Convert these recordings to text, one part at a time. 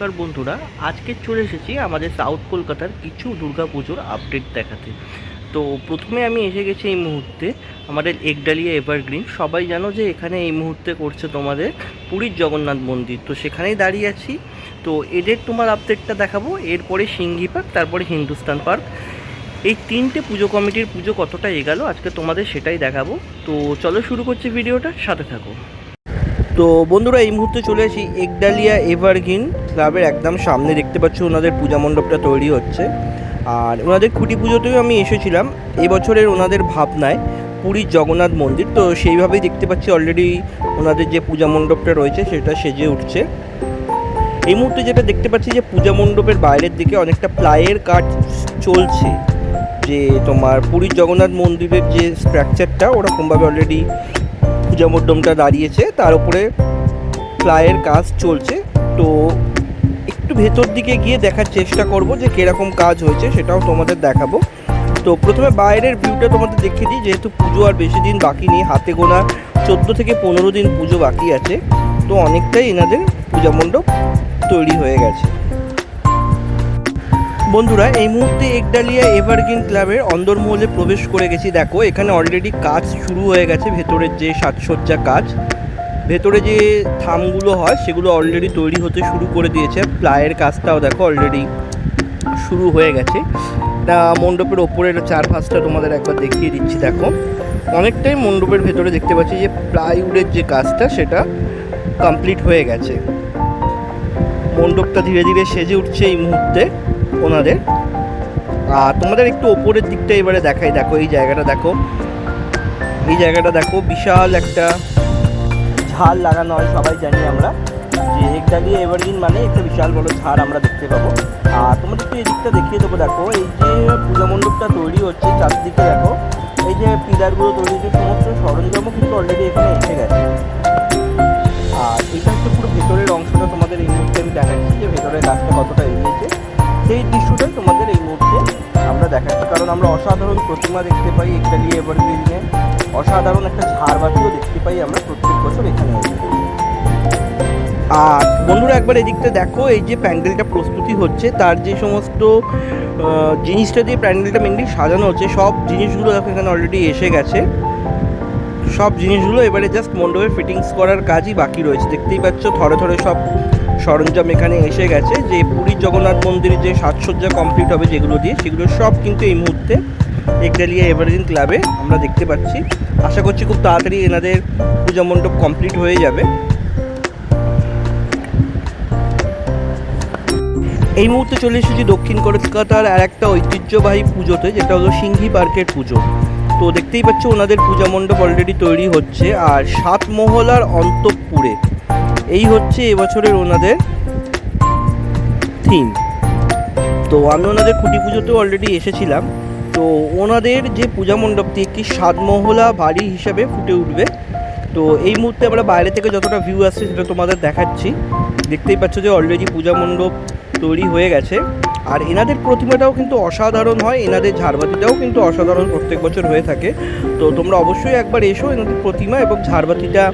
নমস্কার বন্ধুরা, আজকে চলে এসেছি আমাদের সাউথ কলকাতার কিছু দুর্গাপুজোর আপডেট দেখাতে। তো প্রথমে আমি এসে গেছি এই মুহূর্তে আমাদের একডালিয়া এভারগ্রিন। সবাই জানো যে এখানে এই মুহূর্তে করছে তোমাদের পুরীর জগন্নাথ মন্দির, তো সেখানেই দাঁড়িয়ে আছি। তো এদের তোমার আপডেটটা দেখাবো, এরপরে সিংহি পার্ক, তারপরে হিন্দুস্তান পার্ক। এই তিনটে পুজো কমিটির পুজো কতটা এগালো আজকে তোমাদের সেটাই দেখাবো। তো চলো শুরু করছি ভিডিওটা, সাথে থাকো। তো বন্ধুরা, এই মুহূর্তে চলে আসি একডালিয়া এভারগ্রিন ক্লাবের একদম সামনে। দেখতে পাচ্ছ ওনাদের পূজা মণ্ডপটা তৈরি হচ্ছে, আর ওনাদের খুঁটি পুজোতেও আমি এসেছিলাম। এবছরের ওনাদের ভাবনায় পুরীর জগন্নাথ মন্দির, তো সেইভাবেই দেখতে পাচ্ছি অলরেডি ওনাদের যে পূজা মণ্ডপটা রয়েছে সেটা সেজে উঠছে। এই মুহূর্তে যেটা দেখতে পাচ্ছি যে পূজা মণ্ডপের বাইরের দিকে অনেকটা প্লাইয়ের কাজ চলছে, যে তোমার পুরীর জগন্নাথ মন্দিরের যে স্ট্রাকচারটা ওরকমভাবে অলরেডি পূজা মণ্ডপটা দাঁড়িয়েছে, তার উপরে প্লাইয়ের কাজ চলছে। তো একটু ভেতর দিকে গিয়ে দেখার চেষ্টা করব যে কীরকম কাজ হয়েছে, সেটাও তোমাদের দেখাবো। তো প্রথমে বাইরের ভিউটা তোমাদের দেখিয়ে দিই, যেহেতু পুজো আর বেশি দিন বাকি নেই, হাতে গোনা 14 থেকে 15 দিন পুজো বাকি আছে। তো অনেকটাই এনাদের পূজা মণ্ডপ তৈরি হয়ে গেছে। বন্ধুরা, এই মুহূর্তে একডালিয়া এভারগ্রিন ক্লাবের অন্দরমহলে প্রবেশ করে গেছি। দেখো এখানে অলরেডি কাজ শুরু হয়ে গেছে, ভেতরের যে সাজসজ্জা কাজ, ভেতরে যে থামগুলো হয় সেগুলো অলরেডি তৈরি হতে শুরু করে দিয়েছে। প্লাইয়ের কাজটাও দেখো অলরেডি শুরু হয়ে গেছে। তা মণ্ডপের ওপরের চারপাশটা তোমাদের একবার দেখিয়ে দিচ্ছি। দেখো অনেকটাই মণ্ডপের ভেতরে দেখতে পাচ্ছি যে প্লাইউডের যে কাজটা সেটা কমপ্লিট হয়ে গেছে। মণ্ডপটা ধীরে ধীরে সেজে উঠছে এই মুহূর্তে ওনাদের। আর তোমাদের একটু ওপরের দিকটা এবারে দেখাই। দেখো এই জায়গাটা দেখো, এই জায়গাটা দেখো, বিশাল একটা ঝাড় লাগানো হয়। সবাই জানি আমরা যে একডালিয়া এভারগ্রিন মানে একটা বিশাল বড় ঝাড় আমরা দেখতে পাবো। আর তোমাদের একটু এই দিকটা দেখিয়ে দেবো। দেখো এই যে পূজা মণ্ডপটা তৈরি হচ্ছে, চারদিকে দেখো এই যে পিলারগুলো তৈরি হচ্ছে, সমস্ত সরঞ্জামও কিন্তু অলরেডি এখানে এসে গেছে। আর এটা হচ্ছে পুরো ভেতরের অংশটা তোমাদের এই মুহূর্তে আমি দেখাচ্ছি, যে ভেতরের কাজটা কতটা এগিয়েছে সেই দৃশ্যটাই তোমাদের এই মুহূর্তে আমরা দেখাচ্ছি। কারণ আমরা অসাধারণ প্রতিমা দেখতে পাই একডালিয়া এভারগ্রিনে, অসাধারণ একটা ঝাড়বাতিও দেখতে পাই আমরা প্রত্যেক বছর এখানে। আর বন্ধুরা একবার এদিকটা দেখো, এই যে প্যান্ডেলটা প্রস্তুতি হচ্ছে, তার যে সমস্ত জিনিসটা দিয়ে প্যান্ডেলটা মেনলি সাজানো হচ্ছে, সব জিনিসগুলো দেখো এখানে অলরেডি এসে গেছে। সব জিনিসগুলো এবারে জাস্ট মণ্ডপে ফিটিংস করার কাজই বাকি রয়েছে। দেখতেই পাচ্ছ থরে থরে সব সরঞ্জাম এখানে এসে গেছে। যে পুরীর জগন্নাথ মন্দিরের যে সাজসজ্জা কমপ্লিট হবে যেগুলো দিয়ে, সেগুলো সব কিন্তু এই মুহূর্তে একডালিয়া এভারগ্রিন ক্লাবে আমরা দেখতে পাচ্ছি। আশা করছি খুব তাড়াতাড়ি এনাদের পূজা মণ্ডপ কমপ্লিট হয়ে যাবে। এই মুহূর্তে চলে এসেছি দক্ষিণ কলকাতার আর একটা ঐতিহ্যবাহী পুজোতে, যেটা হলো সিংহি পার্কের পুজো। তো দেখতেই পাচ্ছ ওনাদের পূজা মণ্ডপ অলরেডি তৈরি হচ্ছে, আর 7 মহলার অন্তঃপুরে এই হচ্ছে এবছরের ওনাদের থিম। তো আমি ওনাদের খুঁটি পুজোতেও অলরেডি এসেছিলাম। তো ওনাদের যে পূজা মণ্ডপটি একটি 7 মহলা বাড়ি হিসাবে ফুটে উঠবে। তো এই মুহূর্তে আমরা বাইরে থেকে যতটা ভিউ আসছে সেটা তোমাদের দেখাচ্ছি। দেখতেই পাচ্ছ যে অলরেডি পূজা মণ্ডপ তৈরি হয়ে গেছে। আর এনাদের প্রতিমাটাও কিন্তু অসাধারণ হয়, এনাদের ঝাড়বাতিটাও কিন্তু অসাধারণ প্রত্যেক বছর হয়ে থাকে। তো তোমরা অবশ্যই একবার এসো এনাদের প্রতিমা এবং ঝাড়বাতিটা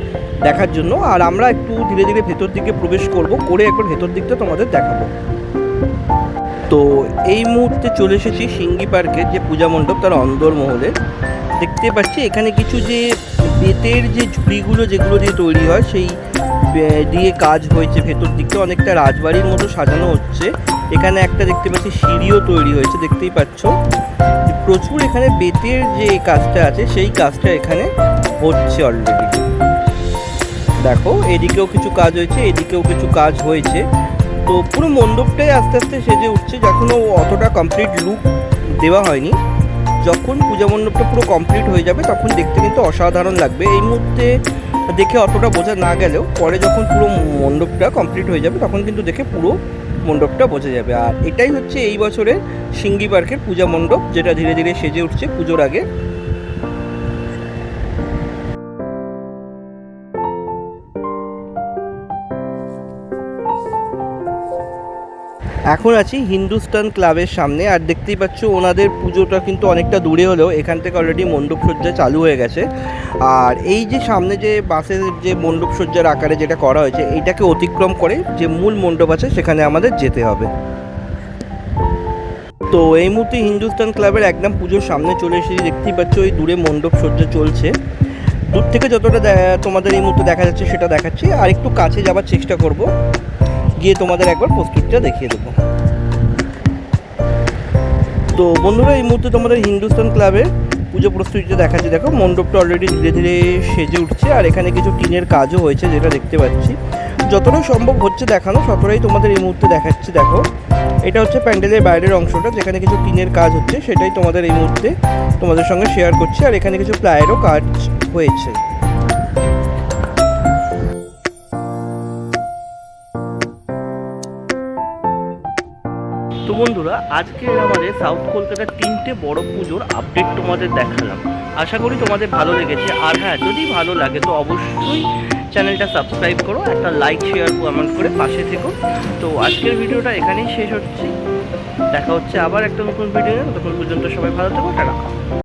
দেখার জন্য। আর আমরা একটু ধীরে ধীরে ভেতর দিকে প্রবেশ করে একবার ভেতর দিকটা তোমাদের দেখাবো। তো এই মুহূর্তে চলে এসেছি সিংহি পার্কের যে পূজা মণ্ডপ তার অন্দরমহলে। দেখতে পাচ্ছি এখানে কিছু যে বেতের যে ঝুড়িগুলো যেগুলো দিয়ে তৈরি হয় সেই দিয়ে কাজ হয়েছে। ভেতর দিকটা অনেকটা রাজবাড়ির মতো সাজানো হচ্ছে। এখানে একটা দেখতে পাচ্ছি সিঁড়িও তৈরি হয়েছে, দেখতেই পাচ্ছ। প্রচুর এখানে বেতের যে কাজটা আছে সেই কাজটা এখানে হচ্ছে অলরেডি। দেখো এদিকেও কিছু কাজ হয়েছে, এদিকেও কিছু কাজ হয়েছে। তো পুরো মণ্ডপটাই আস্তে আস্তে সেজে উঠছে, যখনও অতটা কমপ্লিট লুক দেওয়া হয়নি। যখন পূজা মণ্ডপটা পুরো কমপ্লিট হয়ে যাবে তখন দেখতে কিন্তু অসাধারণ লাগবে। এই মুহূর্তে দেখে অতটা বোঝা না গেলেও পরে যখন পুরো মণ্ডপটা কমপ্লিট হয়ে যাবে তখন কিন্তু দেখে পুরো মণ্ডপটা বোঝা যাবে। আর এটাই হচ্ছে এই বছরের সিংহি পার্কের পূজা মণ্ডপ, যেটা ধীরে ধীরে সেজে উঠছে পুজোর আগে। এখন আছি হিন্দুস্তান ক্লাবের সামনে, আর দেখতেই পাচ্ছ ওনাদের পুজোটা কিন্তু অনেকটা দূরে হলেও এখান থেকে অলরেডি মণ্ডপসজ্জা চালু হয়ে গেছে। আর এই যে সামনে যে বাসের যে মণ্ডপসজ্জার আকারে যেটা করা হয়েছে, এইটাকে অতিক্রম করে যে মূল মণ্ডপ আছে সেখানে আমাদের যেতে হবে। তো এই মুহূর্তে হিন্দুস্তান ক্লাবের একদম পুজোর সামনে চলে এসেছি। দেখতেই পাচ্ছ ওই দূরে মণ্ডপসজ্জা চলছে। দূর থেকে যতটা তোমাদের এই মুহূর্তে দেখা যাচ্ছে সেটা দেখাচ্ছি, আর একটু কাছে যাওয়ার চেষ্টা করব, গিয়ে তোমাদের একবার প্রস্তুতিটা দেখিয়ে দেবো। তো বন্ধুরা, এই মুহূর্তে তোমাদের হিন্দুস্তান ক্লাবের পুজো প্রস্তুতিটা দেখাচ্ছি। দেখো মণ্ডপটা অলরেডি ধীরে ধীরে সেজে উঠছে, আর এখানে কিছু টিনের কাজও হয়েছে যেটা দেখতে পাচ্ছি। যতটা সম্ভব হচ্ছে দেখানো ততটাই তোমাদের এই মুহূর্তে দেখাচ্ছি। দেখো এটা হচ্ছে প্যান্ডেলের বাইরের অংশটা, যেখানে কিছু টিনের কাজ হচ্ছে সেটাই তোমাদের এই মুহূর্তে তোমাদের সঙ্গে শেয়ার করছি। আর এখানে কিছু প্লায়েরও কাজ হয়েছে। তো বন্ধুরা, আজকে আমাদের সাউথ কলকাতার 3টে বড় পুজোর আপডেট তোমাদের দেখালাম। আশা করি তোমাদের ভালো লেগেছে। আর হ্যাঁ, যদি ভালো লাগে তো অবশ্যই চ্যানেলটা সাবস্ক্রাইব করো, একটা লাইক শেয়ার কমেন্ট করে পাশে থেকো। তো আজকের ভিডিওটা এখানেই শেষ হচ্ছে। দেখা হচ্ছে আবার একটা নতুন ভিডিও। ততক্ষণ পর্যন্ত সবাই ভালো থেকো, টাটা।